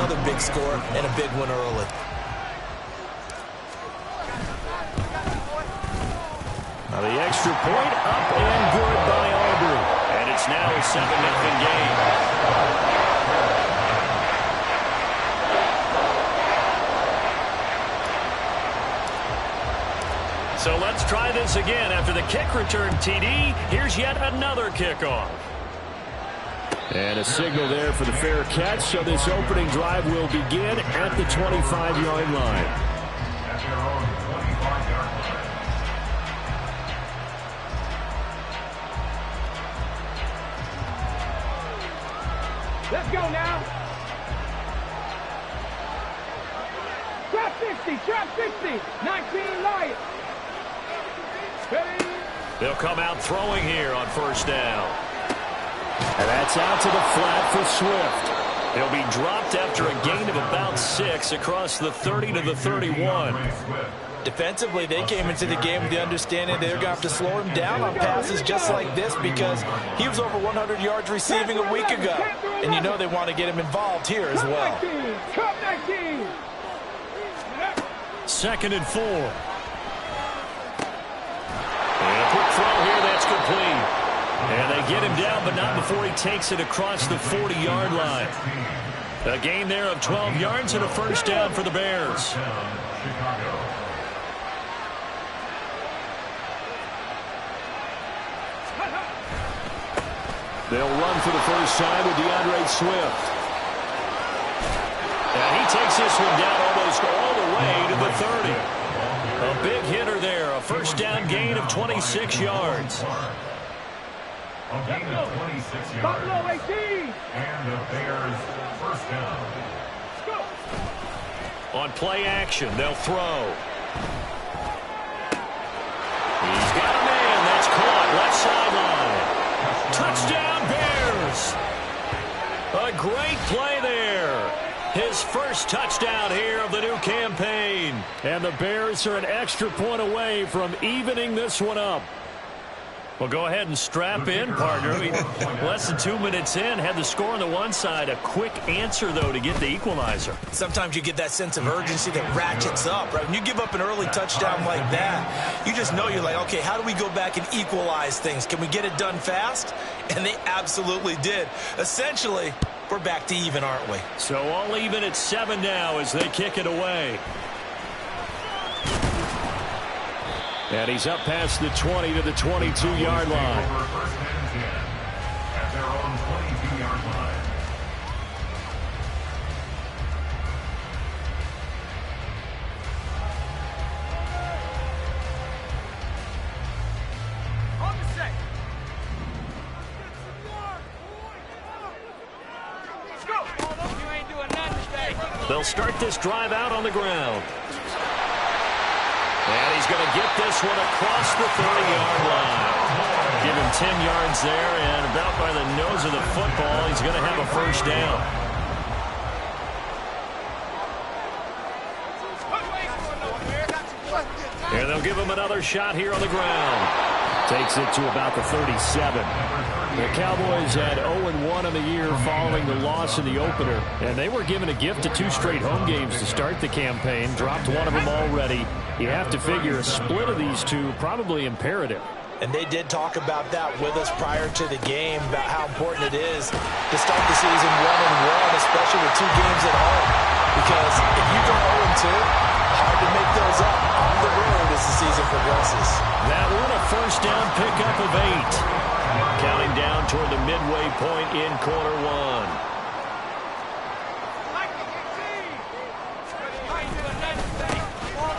another big score and a big one early. Now the extra point up and good by Aubrey. And it's now a 7-0 game. So let's try this again. After the kick return TD, here's yet another kickoff. And a signal there for the fair catch, so this opening drive will begin at the 25-yard line. Let's go now. Trap 60, trap 60. 19 Lions. Ready? They'll come out throwing here on first down. And that's out to the flat for Swift. He'll be dropped after a gain of about 6 across the 30 to the 31. Defensively, they came into the game with the understanding they're going to have to slow him down on passes just like this because he was over 100 yards receiving a week ago. And you know they want to get him involved here as well. 19. 2nd and 4. And a quick throw here, that's complete. And they get him down, but not before he takes it across the 40-yard line. A gain there of 12 yards and a first down for the Bears. They'll run for the first time with DeAndre Swift. And he takes this one down almost all the way to the 30. A big hitter there, a first down gain of 26 yards. A gain of 26 yards. And the Bears first down. On play action, they'll throw. He's got a man. That's caught. Left sideline. Touchdown, Bears. A great play there. His first touchdown here of the new campaign. And the Bears are an extra point away from evening this one up. Well, go ahead and strap in, partner. Less than 2 minutes in, had the score on the one side. A quick answer, though, to get the equalizer. Sometimes you get that sense of urgency that ratchets up, right? When you give up an early touchdown like that, you just know you're like, okay, how do we go back and equalize things? Can we get it done fast? And they absolutely did. Essentially, we're back to even, aren't we? So all even at 7 now as they kick it away. And he's up past the 20 to the 22-yard line. At their own 22-yard line. On the set. Let's go. You ain't doing nothing today. They'll start this drive out on the ground. And he's going to get this one across the 30-yard line. Give him 10 yards there, and about by the nose of the football, he's going to have a first down. And they'll give him another shot here on the ground. Takes it to about the 37. The Cowboys had 0-1 on the year following the loss in the opener, and they were given a gift of 2 straight home games to start the campaign. Dropped one of them already. You have to figure a split of these two probably imperative. And they did talk about that with us prior to the game, about how important it is to start the season 1-1, especially with 2 games at home. Because if you go 0-2, hard to make those up on the road as the season progresses. That one a first down pickup of 8. Counting down toward the midway point in quarter 1.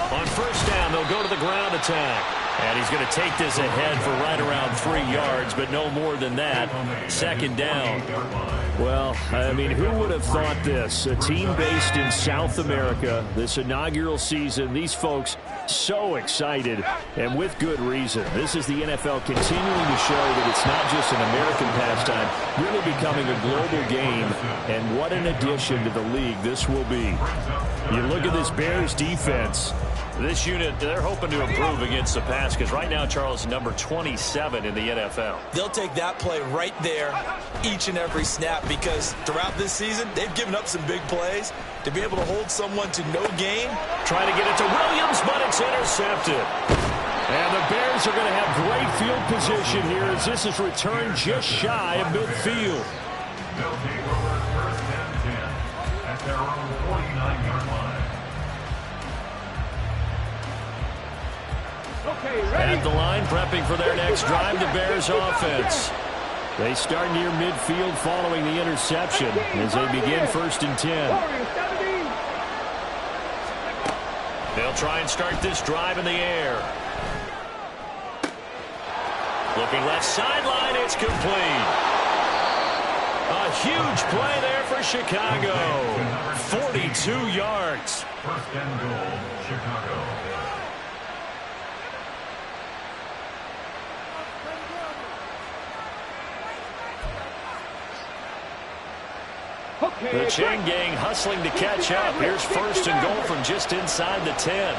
On first down, they'll go to the ground attack. And he's going to take this ahead for right around 3 yards, but no more than that. Second down. Well, I mean, who would have thought this? A team based in South America, this inaugural season, these folks so excited, and with good reason. This is the NFL continuing to show that it's not just an American pastime, really becoming a global game, and what an addition to the league this will be. You look at this Bears defense. This unit, they're hoping to improve against the pass because right now, Charles, number 27 in the NFL. They'll take that play right there each and every snap because throughout this season, they've given up some big plays. To be able to hold someone to no gain. Trying to get it to Williams, but it's intercepted. And the Bears are going to have great field position here as this is returned just shy of midfield. They'll take over first and 10 at their own 49-yard line. Okay, ready? At the line, prepping for their next drive, the Bears offense. They start near midfield following the interception as they begin first and 10. They'll try and start this drive in the air. Looking left sideline, it's complete. A huge play there for Chicago. 42 yards. First and goal, Chicago. The chain gang hustling to catch up. Here's first and goal from just inside the 10.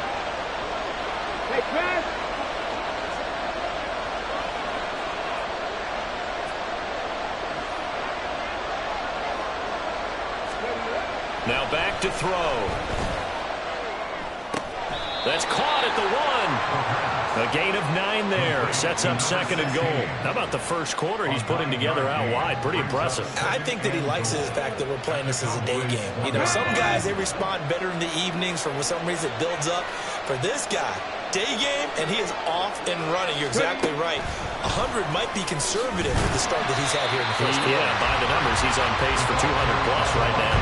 Now back to throw. That's caught at the 1. A gain of 9 there. Sets up second and goal. How about the first quarter he's putting together out wide? Pretty impressive. I think that he likes the fact that we're playing this as a day game. You know, some guys, they respond better in the evenings. For some reason, it builds up. For this guy, day game, and he is off and running. You're exactly right. 100 might be conservative with the start that he's had here in the first quarter. Yeah, by the numbers, he's on pace for 200-plus right now.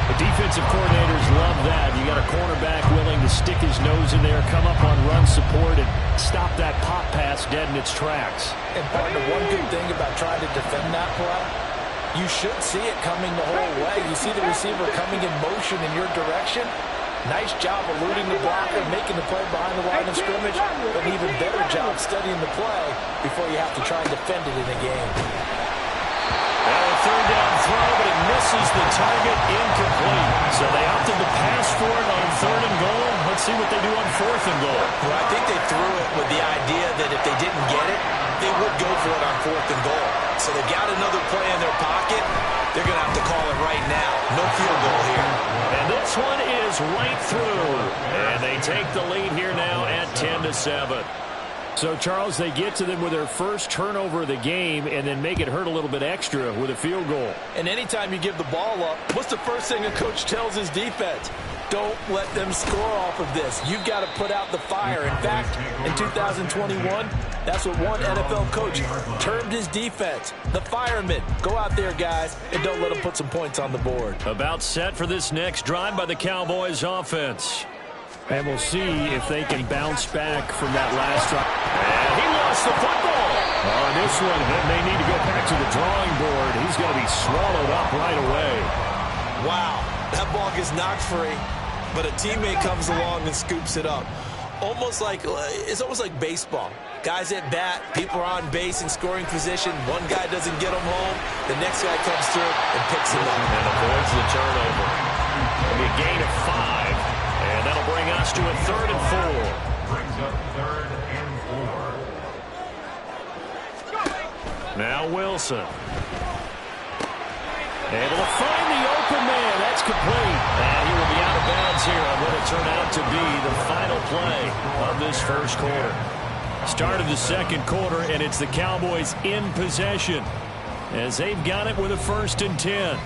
The defensive coordinators love that. You got a cornerback willing to stick his nose in there, come up on run support, and stop that pop pass dead in its tracks. And partner, one good thing about trying to defend that play, you should see it coming the whole way. You see the receiver coming in motion in your direction. Nice job eluding the blocker, making the play behind the line of scrimmage, but an even better job studying the play before you have to try and defend it in a game. Third down throw, but it misses the target, incomplete. So they opted to pass for it on third and goal. Let's see what they do on fourth and goal. Well, I think they threw it with the idea that if they didn't get it, they would go for it on fourth and goal. So they got another play in their pocket. They're going to have to call it right now. No field goal here. And this one is right through. And they take the lead here now at 10-7. So, Charles, they get to them with their first turnover of the game and then make it hurt a little bit extra with a field goal. And anytime you give the ball up, what's the first thing a coach tells his defense? Don't let them score off of this. You've got to put out the fire. In fact, in 2021, that's what one NFL coach termed his defense, the firemen. Go out there, guys, and don't let them put some points on the board. About set for this next drive by the Cowboys offense. And we'll see if they can bounce back from that last drive. And he lost the football. On this one, they need to go back to the drawing board. He's going to be swallowed up right away. Wow, that ball gets knocked free, but a teammate comes along and scoops it up. It's almost like baseball. Guys at bat, people are on base in scoring position. One guy doesn't get them home. The next guy comes through and picks him up. And avoids the turnover. It'll be a gain of 5. And that'll bring us to a third and 4. Brings up third and 4. Now Wilson. Able to find the open man. That's complete. And he will be out of bounds here on what will turn out to be the final play of this first quarter. Start of the second quarter, and it's the Cowboys in possession as they've got it with a first and 10.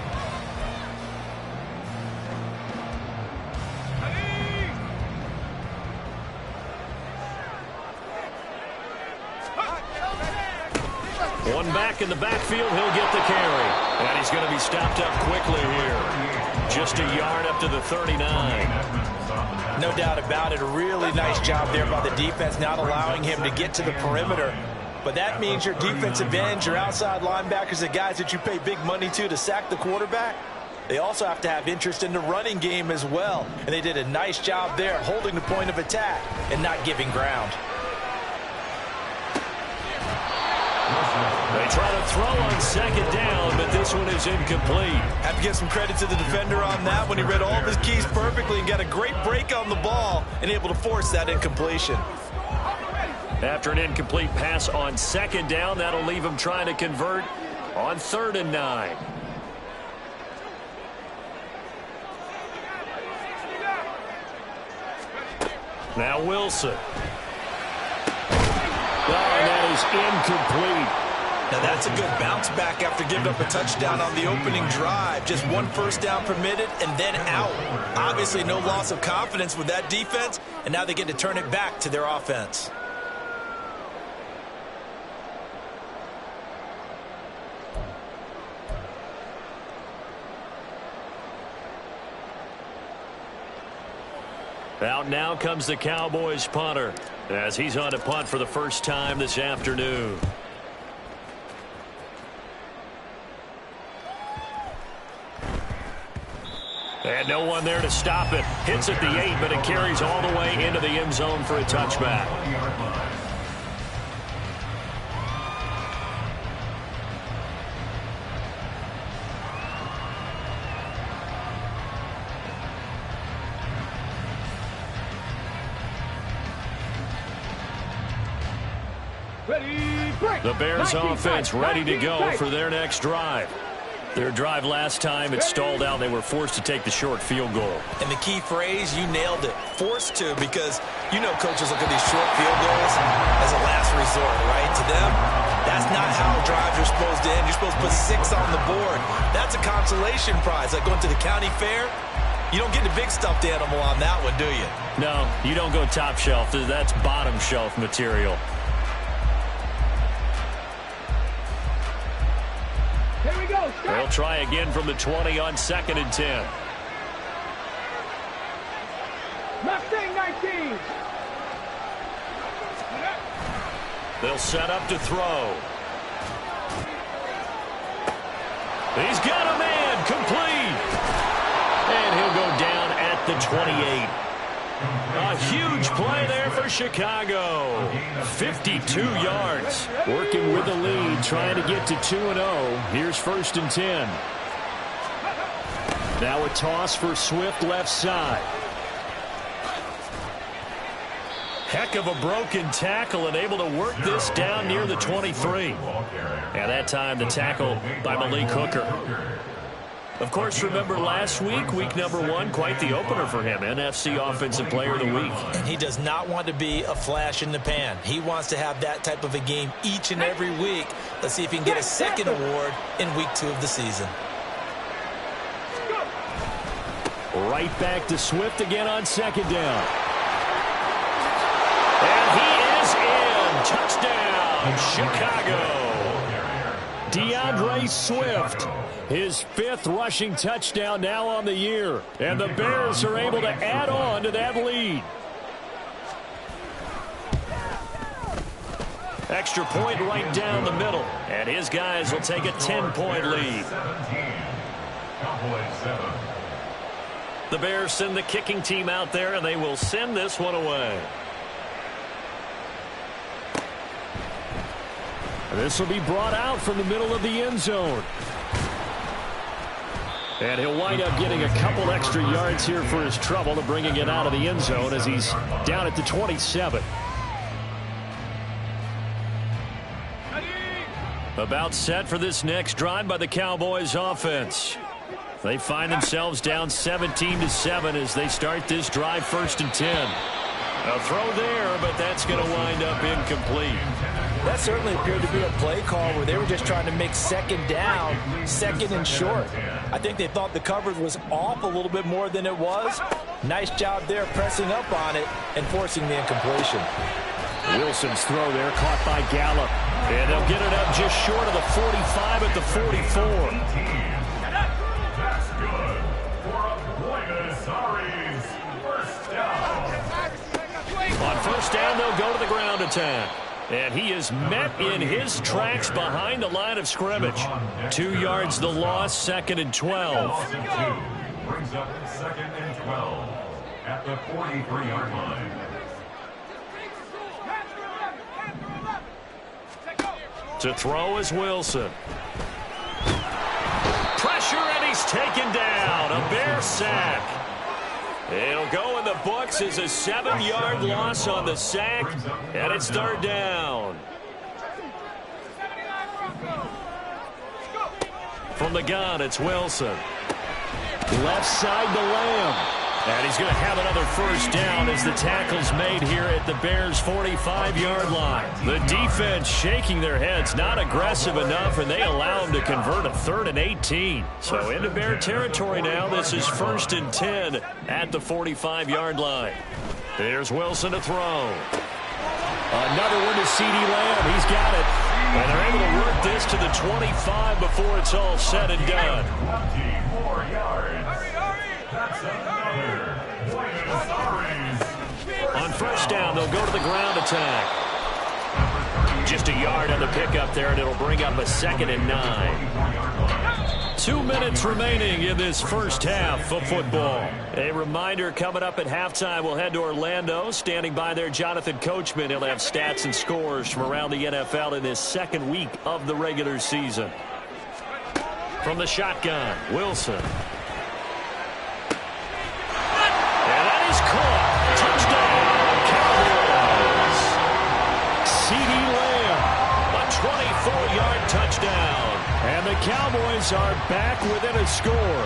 One back in the backfield, he'll get the carry. And he's going to be stopped up quickly here. Just a yard up to the 39. No doubt about it. A really nice job there by the defense, not allowing him to get to the perimeter. But that means your defensive ends, your outside linebackers, the guys that you pay big money to sack the quarterback, they also have to have interest in the running game as well. And they did a nice job there of holding the point of attack and not giving ground. They try to throw on second down, but this one is incomplete. Have to give some credit to the defender on that when he read all of his keys perfectly and got a great break on the ball and able to force that incompletion. After an incomplete pass on second down, that'll leave him trying to convert on 3rd and 9. Now Wilson. Oh, and that is incomplete. Now that's a good bounce back after giving up a touchdown on the opening drive. Just 1 first down permitted and then out. Obviously no loss of confidence with that defense, and now they get to turn it back to their offense. Out now comes the Cowboys punter as he's on to punt for the first time this afternoon. And no one there to stop it. Hits at the 8, but it carries all the way into the end zone for a touchback. The Bears offense ready to go for their next drive. Their drive last time, it stalled out. They were forced to take the short field goal. And the key phrase, you nailed it, forced to, because you know coaches look at these short field goals as a last resort, right? To them, that's not how drives are supposed to end. You're supposed to put 6 on the board. That's a consolation prize, like going to the county fair. You don't get the big stuffed animal on that one, do you? No, you don't go top shelf. That's bottom shelf material. Here we go. They'll try again from the 20 on 2nd and 10. Mustang 19. They'll set up to throw. He's got a man, complete. And he'll go down at the 28. A huge play there for Chicago. 52 yards. Working with the lead, trying to get to 2-0. Here's 1st and 10. Now a toss for Swift left side. Heck of a broken tackle and able to work this down near the 23. And that time the tackle by Malik Hooker. Of course, remember last week, week number 1, quite the opener for him. NFC Offensive Player of the Week. And he does not want to be a flash in the pan. He wants to have that type of a game each and every week. Let's see if he can get a second award in week 2 of the season. Right back to Swift again on 2nd down. And he is in. Touchdown, Chicago. DeAndre Swift. His 5th rushing touchdown now on the year. And the Bears are able to add on to that lead. Extra point right down the middle. And his guys will take a 10-point lead. The Bears send the kicking team out there, and they will send this one away. This will be brought out from the middle of the end zone. And he'll wind up getting a couple extra yards here for his trouble to bringing it out of the end zone as he's down at the 27. About set for this next drive by the Cowboys offense. They find themselves down 17-7 as they start this drive 1st and 10. A throw there, but that's going to wind up incomplete. That certainly appeared to be a play call where they were just trying to make 2nd down, 2nd and short. I think they thought the coverage was off a little bit more than it was. Nice job there pressing up on it and forcing the incompletion. Wilson's throw there caught by Gallup. And they'll get it up just short of the 45 at the 44. That's good for a Buenos Aires first down. On 1st down, they'll go to the ground attack. And he is met in his tracks behind the line of scrimmage. 2 yards the loss, 2nd and 12. Brings up 2nd and 12 at the 43-yard line. To throw is Wilson. Pressure, and he's taken down. A Bear sack. It'll go in the books as a 7-yard loss on the sack, and it's third down. From the gun, it's Wilson. Left side to Lamb. And he's going to have another first down as the tackle's made here at the Bears' 45-yard line. The defense shaking their heads, not aggressive enough, and they allow him to convert a 3rd and 18. So into Bear territory now. This is 1st and 10 at the 45-yard line. There's Wilson to throw. Another one to C.D. Lamb. He's got it. And they're able to work this to the 25 before it's all said and done. 24 yards. That's another. On first down, they'll go to the ground attack. Just a yard on the pickup there, and it'll bring up a 2nd and 9. 2 minutes remaining in this first half of football. A reminder, coming up at halftime, we'll head to Orlando. Standing by there, Jonathan Coachman. He'll have stats and scores from around the NFL in this 2nd week of the regular season. From the shotgun, Wilson. And that is caught. Touchdown, Cowboys. C.D. Lamb, a 24-yard touchdown. And the Cowboys are back within a score.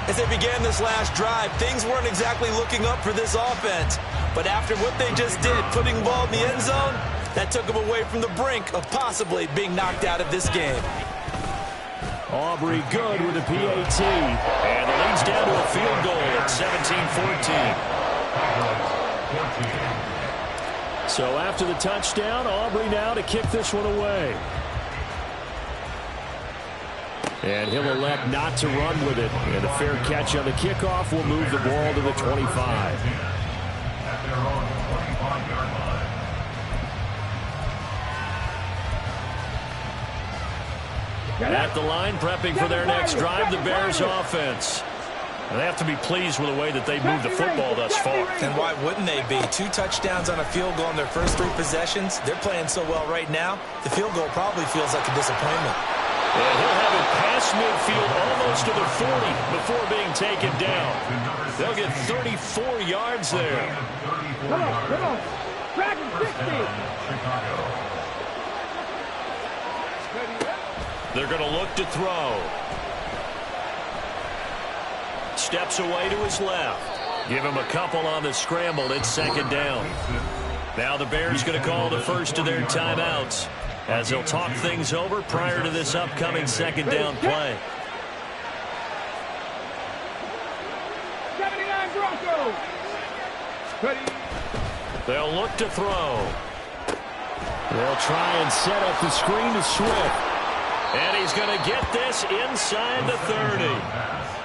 As they began this last drive, things weren't exactly looking up for this offense. But after what they just did, putting the ball in the end zone, that took them away from the brink of possibly being knocked out of this game. Aubrey good with a PAT. And the lead's down to a field goal at 17-14. So after the touchdown, Aubrey now to kick this one away. And he'll elect not to run with it. And a fair catch on the kickoff will move the ball to the 25. At the line, prepping for their next drive, the Bears offense. They have to be pleased with the way that they've moved the football thus far. And why wouldn't they be? 2 touchdowns on a field goal in their first 3 possessions. They're playing so well right now, the field goal probably feels like a disappointment. And he'll have it past midfield almost to the 40 before being taken down. They'll get 34 yards there. Come on. Dragon 60. They're going to look to throw. Steps away to his left. Give him a couple on the scramble. It's 2nd down. Now the Bears going to call the first of their timeouts as they'll talk things over prior to this upcoming 2nd down play. 79 Broncos. Ready. They'll look to throw. They'll try and set up the screen to Swift. And he's going to get this inside the 30.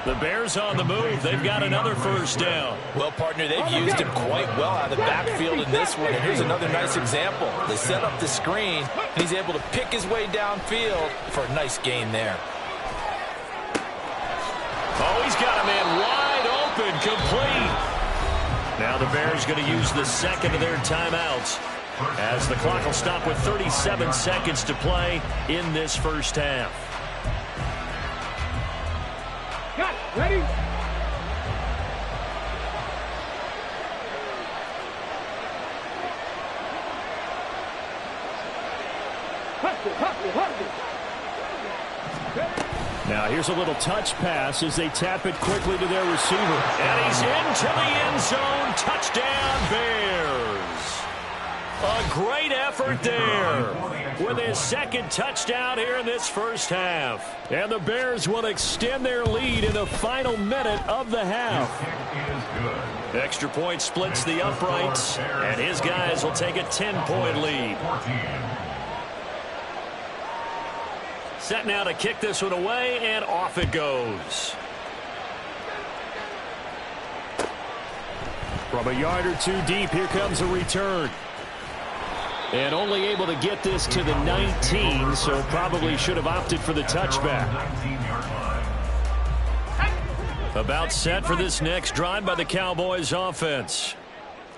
The Bears on the move. They've got another first down. Well, partner, they've used him quite well out of the backfield in this one. And here's another nice example. They set up the screen, and he's able to pick his way downfield for a nice gain there. Oh, he's got a man wide open, complete. Now the Bears going to use the 2nd of their timeouts as the clock will stop with 37 seconds to play in this first half. Got it. Ready? Hustle. Now here's a little touch pass as they tap it quickly to their receiver. And he's into the end zone. Touchdown, Bears. A great effort there with his 2nd touchdown here in this first half. And the Bears will extend their lead in the final minute of the half. Extra point splits the uprights, and his guys will take a 10-point lead. Set now to kick this one away, and off it goes. From a yard or 2 deep, here comes a return. And only able to get this to the 19, so probably should have opted for the touchback. About set for this next drive by the Cowboys offense.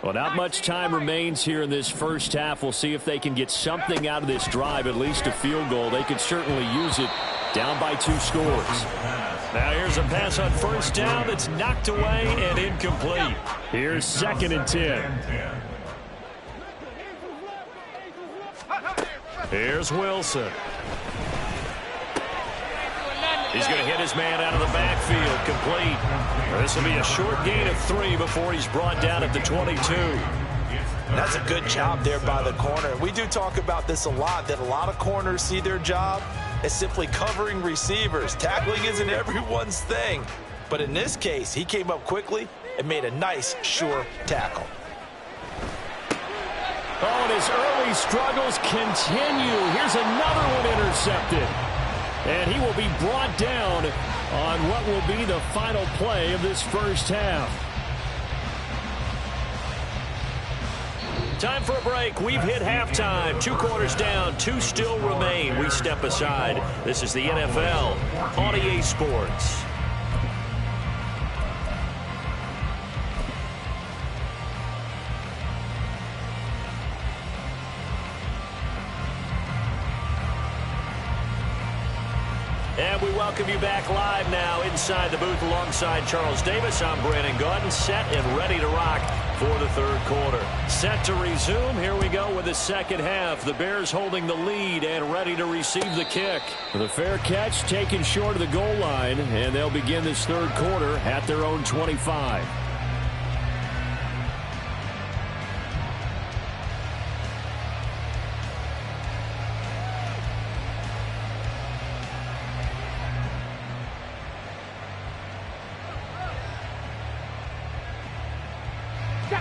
Well, not much time remains here in this first half. We'll see if they can get something out of this drive, at least a field goal. They could certainly use it, down by 2 scores. Now here's a pass on first down that's knocked away and incomplete. Here's 2nd and 10. Here's Wilson. He's going to hit his man out of the backfield, complete. This will be a short gain of 3 before he's brought down at the 22. That's a good job there by the corner. We do talk about this a lot, that a lot of corners see their job as simply covering receivers. Tackling isn't everyone's thing. But in this case, he came up quickly and made a nice, sure tackle. Oh, and his early struggles continue. Here's another one intercepted. And he will be brought down on what will be the final play of this first half. Time for a break. We've hit halftime. 2 quarters down, 2 still remain. We step aside. This is the NFL on EA Sports. And we welcome you back live now inside the booth alongside Charles Davis. I'm Brandon Gaudin, set and ready to rock for the 3rd quarter. Set to resume. Here we go with the second half. The Bears holding the lead and ready to receive the kick. The fair catch taken short of the goal line, and they'll begin this 3rd quarter at their own 25.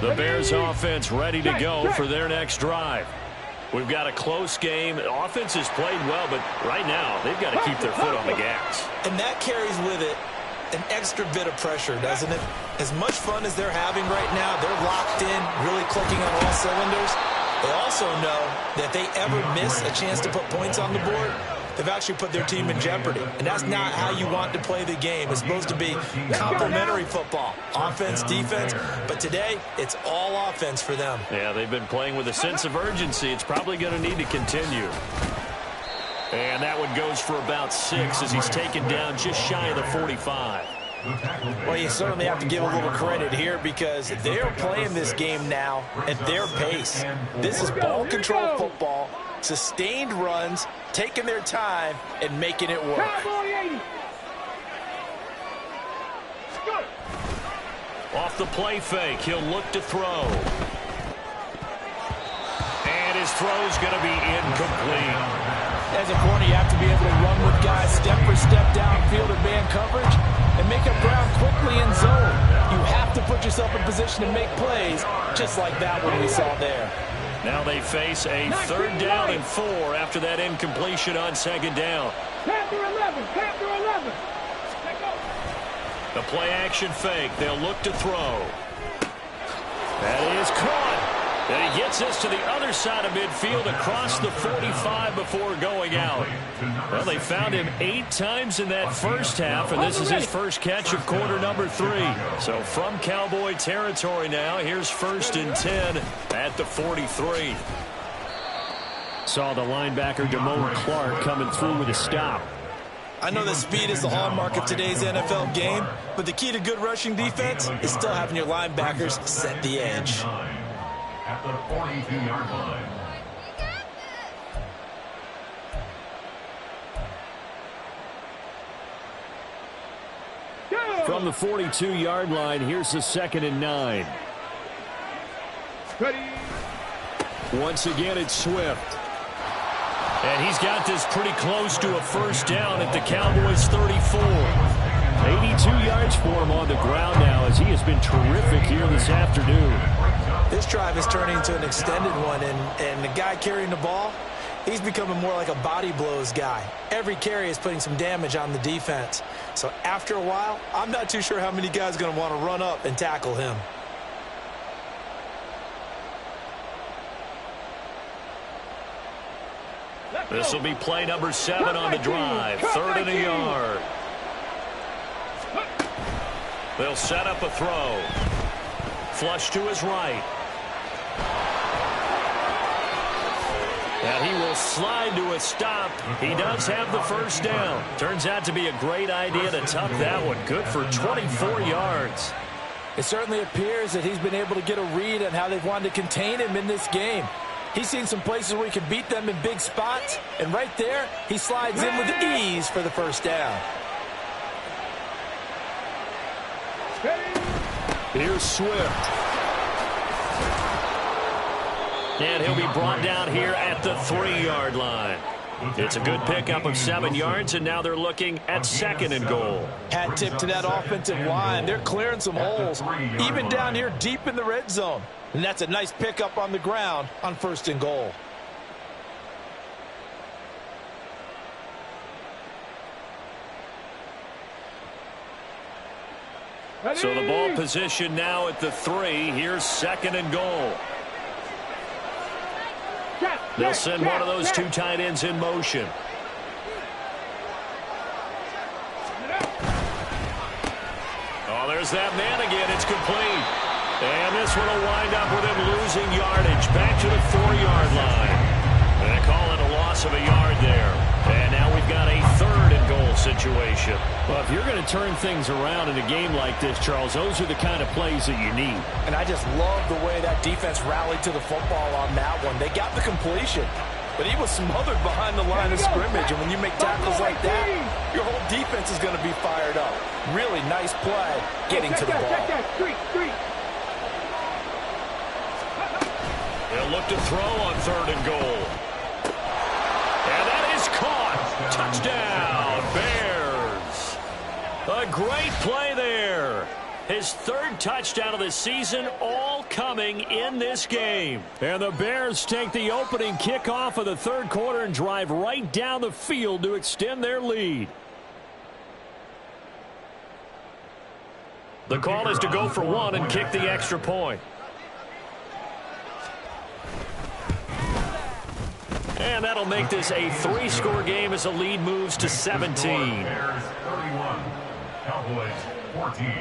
The Bears offense ready to go for their next drive. We've got a close game. The offense has played well, but right now they've got to keep their foot on the gas. And that carries with it an extra bit of pressure, doesn't it? As much fun as they're having right now, they're locked in, really clicking on all cylinders. They also know that if they ever miss a chance to put points on the board, they've actually put their team in jeopardy. And that's not how you want to play the game. It's supposed to be complementary football, offense, defense. But today, it's all offense for them. Yeah, they've been playing with a sense of urgency. It's probably going to need to continue. And that one goes for about 6 as he's taken down just shy of the 45. Well, you certainly have to give a little credit here because they're playing this game now at their pace. This is ball control football, sustained runs, taking their time and making it work. Off the play fake, he'll look to throw. And his throw's going to be incomplete. As a corner, you have to be able to run with guys step for step downfield in man coverage and make up ground quickly in zone. You have to put yourself in position to make plays, just like that one we saw there. Now they face a 3rd down and 4 after that incompletion on 2nd down. Panther 11, Panther 11. The play action fake. They'll look to throw. That is caught. And he gets this to the other side of midfield across the 45 before going out. Well, they found him 8 times in that first half, and this is his first catch of quarter number 3. So from Cowboy territory now, here's 1st and 10 at the 43. Saw the linebacker Damone Clark coming through with a stop. I know that speed is the hallmark of today's NFL game, but the key to good rushing defense is still having your linebackers set the edge. At the 42-yard line. From the 42-yard line, here's the 2nd and 9. Ready. Once again, it's Swift. And he's got this pretty close to a 1st down at the Cowboys' 34. 82 yards for him on the ground now as he has been terrific here this afternoon. This drive is turning into an extended one, and the guy carrying the ball, he's becoming more like a body blows guy. Every carry is putting some damage on the defense. So after a while, I'm not too sure how many guys are going to want to run up and tackle him. This will be play number 7 on the drive. 3rd and a yard. They'll set up a throw. Flush to his right. And he will slide to a stop. He does have the first down. Turns out to be a great idea to tuck that one. Good for 24 yards. It certainly appears that he's been able to get a read on how they've wanted to contain him in this game. He's seen some places where he can beat them in big spots, and right there, he slides in with ease for the first down. Here's Swift. And he'll be brought down here at the 3-yard line. It's a good pickup of 7 yards, and now they're looking at 2nd and goal. Hat tip to that offensive line. They're clearing some holes, even down here deep in the red zone. And that's a nice pickup on the ground on 1st and goal. So the ball position now at the 3. Here's 2nd and goal. They'll send one of those 2 tight ends in motion. Oh, there's that man again. It's complete. And this one will wind up with him losing yardage. Back to the 4-yard line. And they call it a loss of a yard there. And now we've got a 3rd and goal situation. Well, if you're going to turn things around in a game like this, Charles, those are the kind of plays that you need. And I just love the way that defense rallied to the football on that one. They got the completion, but he was smothered behind the line of scrimmage. And when you make tackles like that, your whole defense is going to be fired up. Really nice play getting to the ball. They'll look to throw on 3rd and goal. And that is caught. Touchdown, Bears. A great play there. His 3rd touchdown of the season, all coming in this game. And the Bears take the opening kickoff of the 3rd quarter and drive right down the field to extend their lead. The call is to go for 1 and kick the extra point. And that'll make this a 3-score game as the lead moves to 17. Bears 31, Cowboys 14.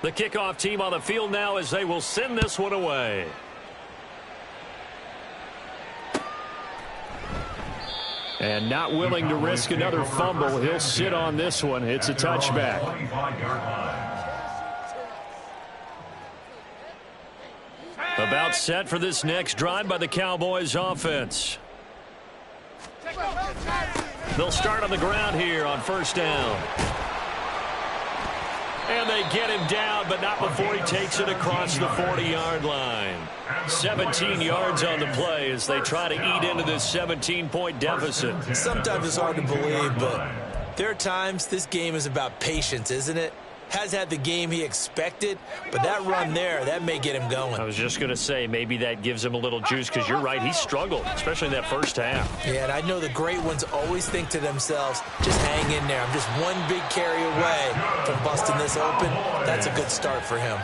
The kickoff team on the field now as they will send this one away. And not willing to risk another fumble. He'll sit on this one. It's a touchback. About set for this next drive by the Cowboys offense. They'll start on the ground here on 1st down. And they get him down, but not before he takes it across the 40-yard line. 17 yards on the play as they try to eat into this 17-point deficit. Sometimes it's hard to believe, but there are times this game is about patience, isn't it? Has had the game he expected, but that run there, that may get him going. I was just going to say, maybe that gives him a little juice, because you're right, he struggled, especially in that first half. Yeah, and I know the great ones always think to themselves, just hang in there. I'm just one big carry away from busting this open. That's a good start for him.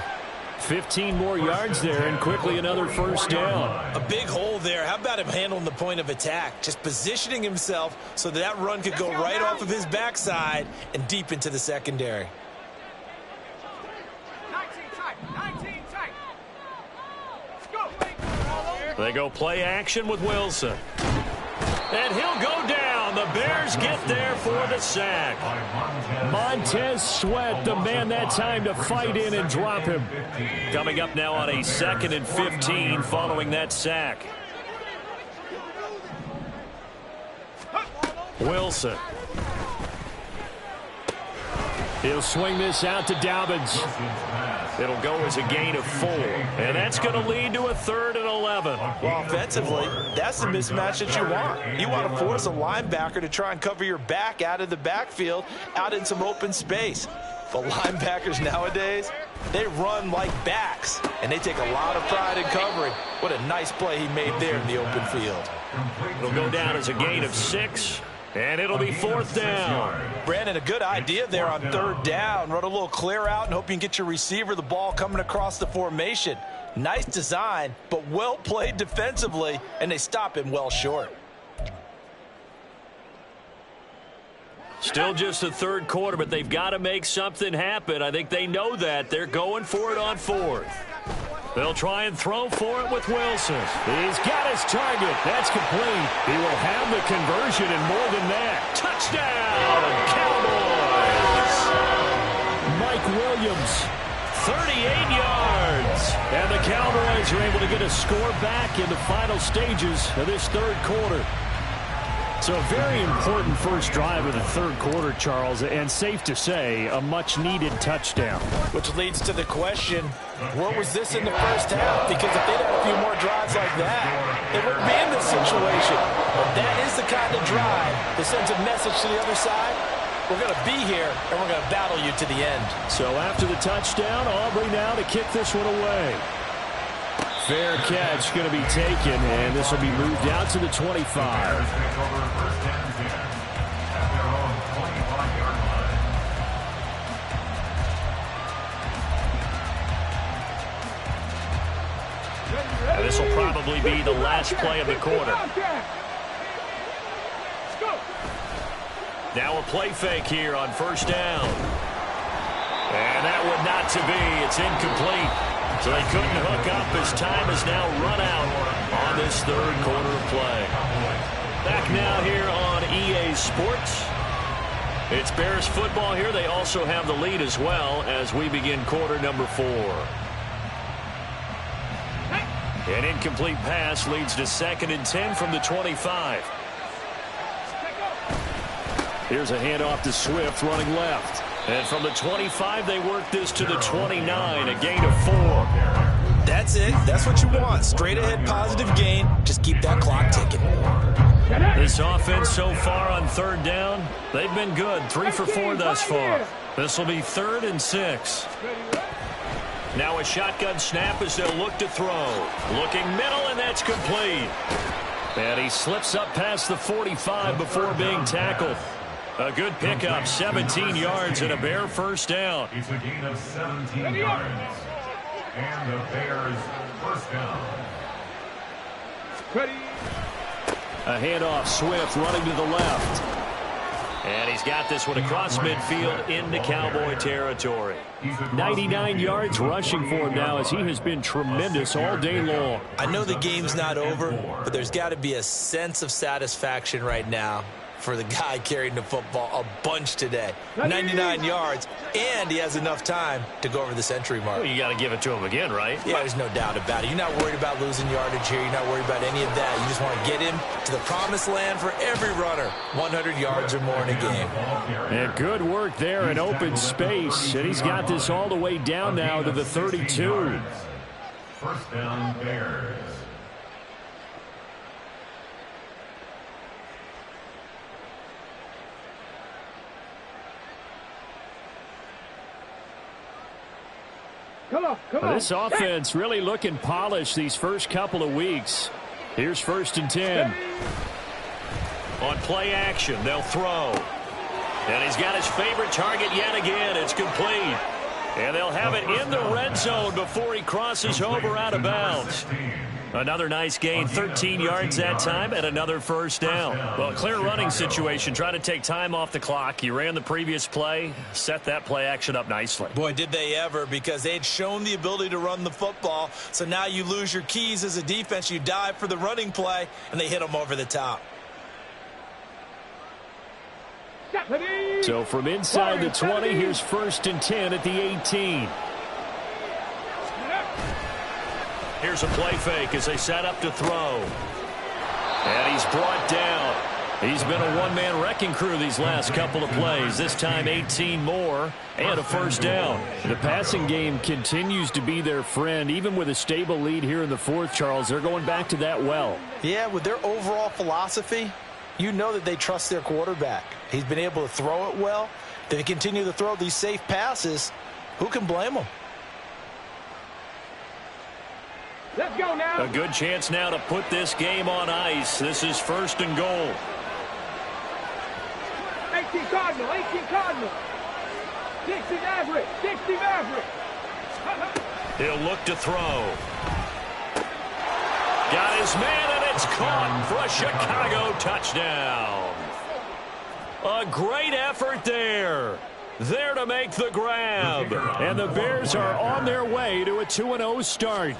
15 more yards there, and quickly another 1st down. A big hole there. How about him handling the point of attack? Just positioning himself so that run could go right off of his backside and deep into the secondary. They go play action with Wilson. And he'll go down. The Bears get there for the sack. Montez Sweat, the man that time to fight in and drop him. Coming up now on a 2nd and 15 following that sack. Wilson. He'll swing this out to Dobbins. It'll go as a gain of 4. And that's going to lead to a 3rd and 11. Well, offensively, that's the mismatch that you want. You want to force a linebacker to try and cover your back out of the backfield, out in some open space. But linebackers nowadays, they run like backs, and they take a lot of pride in covering. What a nice play he made there in the open field. It'll go down as a gain of 6. And it'll be fourth down. Brandon, a good idea there on third down. Run a little clear out and hope you can get your receiver the ball coming across the formation. Nice design, but well played defensively, and they stop him well short. Still just the third quarter, but they've got to make something happen. I think they know that. They're going for it on fourth. They'll try and throw for it with Wilson. He's got his target. That's complete. He will have the conversion and more than that. Touchdown, Cowboys. Mike Williams, 38 yards. And the Cowboys are able to get a score back in the final stages of this third quarter. So a very important first drive of the third quarter, Charles, and safe to say, a much-needed touchdown. Which leads to the question, where was this in the first half? Because if they'd had a few more drives like that, they wouldn't be in this situation. But that is the kind of drive that sends a message to the other side. We're going to be here, and we're going to battle you to the end. So after the touchdown, Aubrey now to kick this one away. Fair catch going to be taken, and this will be moved out to the 25. This will probably be the last play of the quarter. Now a play fake here on first down. And that would not to be. It's incomplete. So they couldn't hook up as time has now run out on this third quarter of play. Back now here on EA Sports. It's Bears football here. They also have the lead as well as we begin quarter number 4. An incomplete pass leads to 2nd and 10 from the 25. Here's a handoff to Swift running left. And from the 25, they work this to the 29, a gain of 4. That's it. That's what you want. Straight ahead positive gain. Just keep that clock ticking. This offense so far on third down, they've been good. 3 for 4 thus far. This will be 3rd and 6. Now a shotgun snap as they'll look to throw. Looking middle, and that's complete. And he slips up past the 45 before being tackled. A good pickup, 17 yards and a Bear first down. It's a gain of 17 yards. And the Bears first down. A handoff, Swift running to the left. And he's got this one across midfield into Cowboy territory. 99 yards rushing for him now as he has been tremendous all day long. I know the game's not over, but there's got to be a sense of satisfaction right now for the guy carrying the football a bunch today. 99 yards, and he has enough time to go over the century mark. Well, you got to give it to him again, right? Yeah, there's no doubt about it. You're not worried about losing yardage here. You're not worried about any of that. You just want to get him to the promised land for every runner. 100 yards or more in a game. And good work there in open space. And he's got this all the way down now to the 32. First down, Bears. Come on. This offense really looking polished these first couple of weeks. Here's 1st and 10. On play action, they'll throw. And he's got his favorite target yet again. It's complete. And they'll have it in the red zone before he crosses over out of bounds. Another nice gain, 13 yards that time, and another first down. Well, clear running situation, trying to take time off the clock. He ran the previous play, set that play action up nicely. Boy, did they ever, because they had shown the ability to run the football. So now you lose your keys as a defense. You dive for the running play, and they hit them over the top. So from inside the 20, here's 1st and 10 at the 18. Here's a play fake as they set up to throw. And he's brought down. He's been a one-man wrecking crew these last couple of plays. This time 18 more and a first down. The passing game continues to be their friend. Even with a stable lead here in the 4th, Charles, they're going back to that well. Yeah, with their overall philosophy, you know that they trust their quarterback. He's been able to throw it well. They continue to throw these safe passes. Who can blame them? Let's go now. A good chance now to put this game on ice. This is 1st and goal. 18 Cardinal, 18 Cardinal. 60 Maverick, 60 Maverick. He'll look to throw. Got his man, and it's caught for a Chicago touchdown. A great effort there. There to make the grab. And the Bears are on their way to a 2-0 start.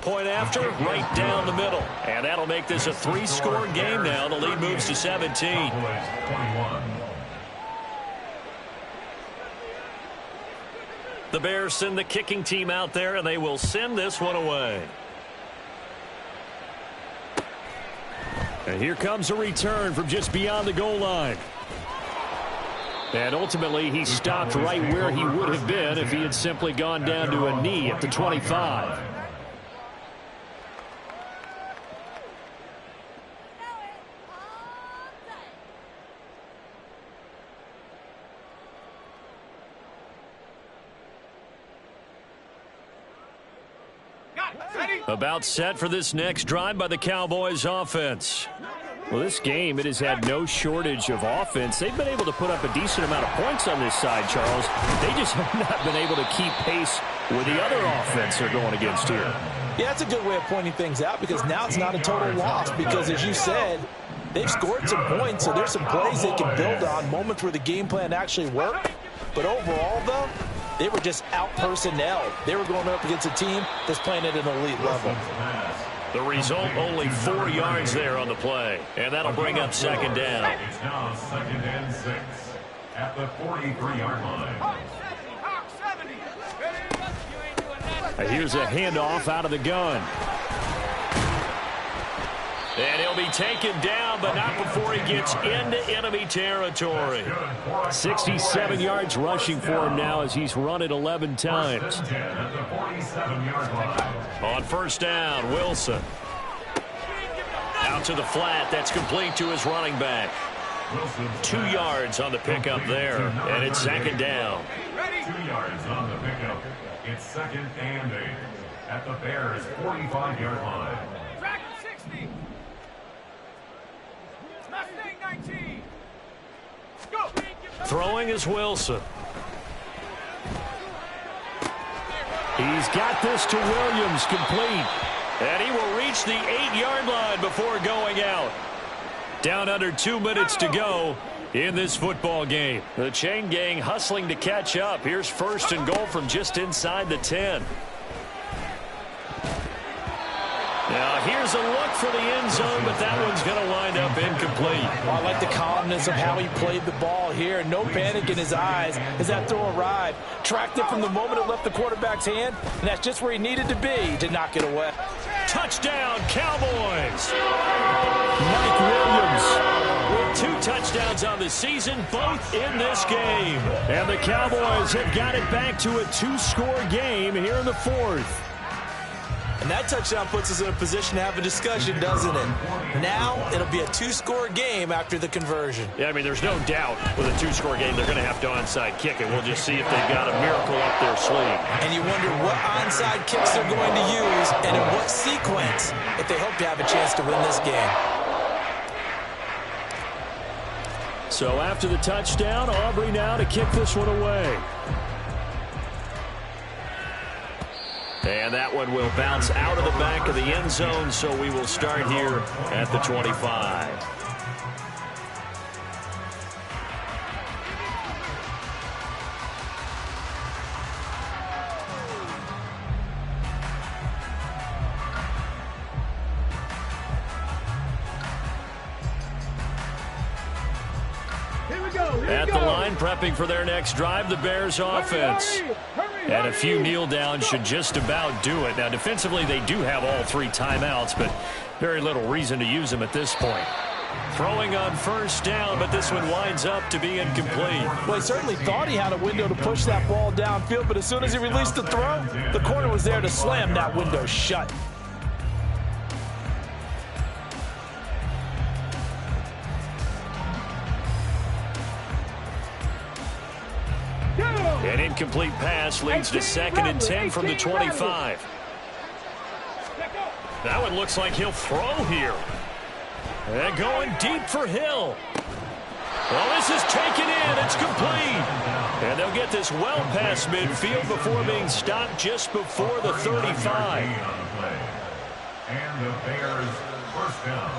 Point after, right down the middle. And that'll make this a 3-score game now. The lead moves to 17. The Bears send the kicking team out there, and they will send this one away. And here comes a return from just beyond the goal line. And ultimately, he stopped right where he would have been if he had simply gone down to a knee at the 25. About set for this next drive by the Cowboys offense. Well, this game, it has had no shortage of offense. They've been able to put up a decent amount of points on this side, Charles. They just have not been able to keep pace with the other offense they're going against here. Yeah, that's a good way of pointing things out because now it's not a total loss because, as you said, they've scored some points, so there's some plays they can build on, moments where the game plan actually worked. But overall, though, they were just out-personnel. They were going up against a team that's playing at an elite level. The result, only 4 yards there on the play. And that'll bring up second down. It's now 2nd and 6 at the 43-yard line. Here's a handoff out of the gun. And he'll be taken down, but not before he gets into enemy territory. 67 yards rushing for him now as he's run it 11 times. On first down, Wilson. Out to the flat. That's complete to his running back. 2 yards on the pickup there, and it's second down. 2 yards on the pickup. It's 2nd and 8 at the Bears' 45-yard line. Throwing is Wilson. He's got this to Williams, complete. And he will reach the 8-yard line before going out. Down under 2 minutes to go in this football game. The chain gang hustling to catch up. Here's 1st and goal from just inside the 10. Now, here's a look for the end zone, but that one's going to wind up incomplete. Well, I like the calmness of how he played the ball here. No panic in his eyes as that throw arrived. Tracked it from the moment it left the quarterback's hand, and that's just where he needed to be to knock it away. Touchdown, Cowboys! Mike Williams with 2 touchdowns on the season, both in this game. And the Cowboys have got it back to a 2-score game here in the 4th. And that touchdown puts us in a position to have a discussion, doesn't it? Now it'll be a 2-score game after the conversion. Yeah, I mean, there's no doubt with a 2-score game they're going to have to onside kick it. We'll just see if they've got a miracle up their sleeve. And you wonder what onside kicks they're going to use and in what sequence if they hope to have a chance to win this game. So after the touchdown, Aubrey now to kick this one away. And that one will bounce out of the back of the end zone, so we will start here at the 25. At the line, prepping for their next drive, the Bears offense. And a few kneel downs should just about do it. Now, defensively, they do have all 3 timeouts, but very little reason to use them at this point. Throwing on first down, but this one winds up to be incomplete. Well, he certainly thought he had a window to push that ball downfield, but as soon as he released the throw, the corner was there to slam that window shut. An incomplete pass leads to 2nd and 10 from the 25. That one looks like he'll throw here. And going deep for Hill. Well, this is taken in. It's complete. And they'll get this well past midfield before being stopped just before the 35. And the Bears first down.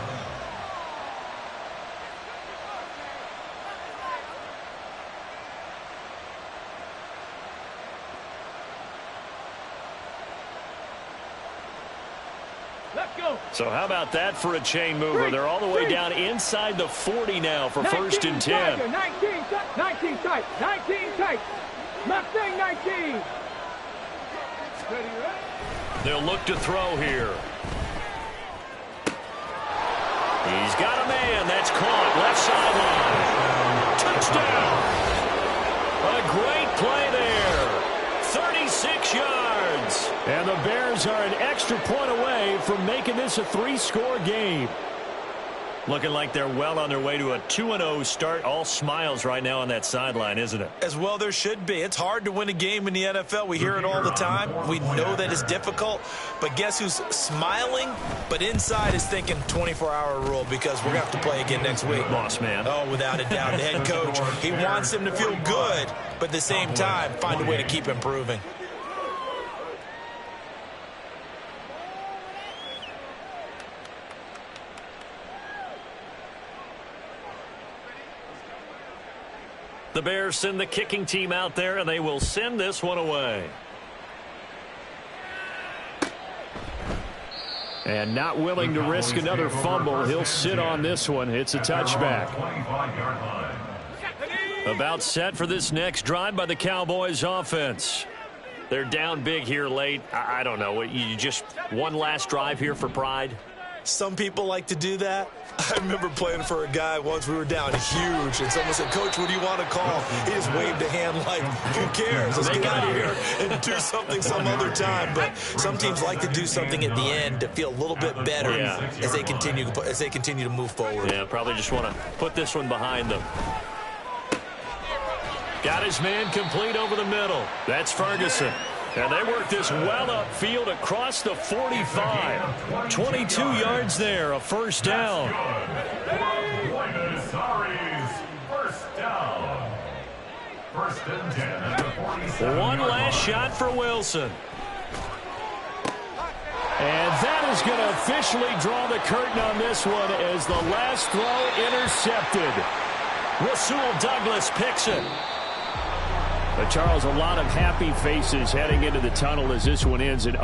Let's go. So how about that for a chain mover? They're all the way down inside the 40 now for first and 10. 19 tight. 19 tight. Mustang 19. They'll look to throw here. He's got a man. That's caught. Left sideline. Touchdown. A great play there. 36 yards. And the Bears are an extra point away from making this a 3-score game. Looking like they're well on their way to a 2-0 start. All smiles right now on that sideline, isn't it? As well there should be. It's hard to win a game in the NFL. We hear it all the time. We know that it's difficult. But guess who's smiling? But inside is thinking 24-hour rule because we're going to have to play again next week. Boss man. Oh, without a doubt. The head coach, he wants him to feel good, but at the same time, find a way to keep improving. The Bears send the kicking team out there, and they will send this one away. And not willing to risk another fumble, he'll sit on this one. It's a touchback. About set for this next drive by the Cowboys offense. They're down big here late. I don't know. You just one last drive here for pride? Some people like to do that. I remember playing for a guy once. We were down huge, and someone said, "Coach, what do you want to call?" He just waved a hand like, who cares? Let's get out of here and do something some other time. But some teams like to do something at the end to feel a little bit better as they continue to move forward. Yeah, probably just want to put this one behind them. Got his man complete over the middle. That's Ferguson. And they work this well upfield across the 45. 22 yards there, a first down. First down. First and 10 at the 47. One last shot for Wilson. And that is going to officially draw the curtain on this one as the last throw intercepted. Rasul Douglas picks it. But Charles, a lot of happy faces heading into the tunnel as this one ends. And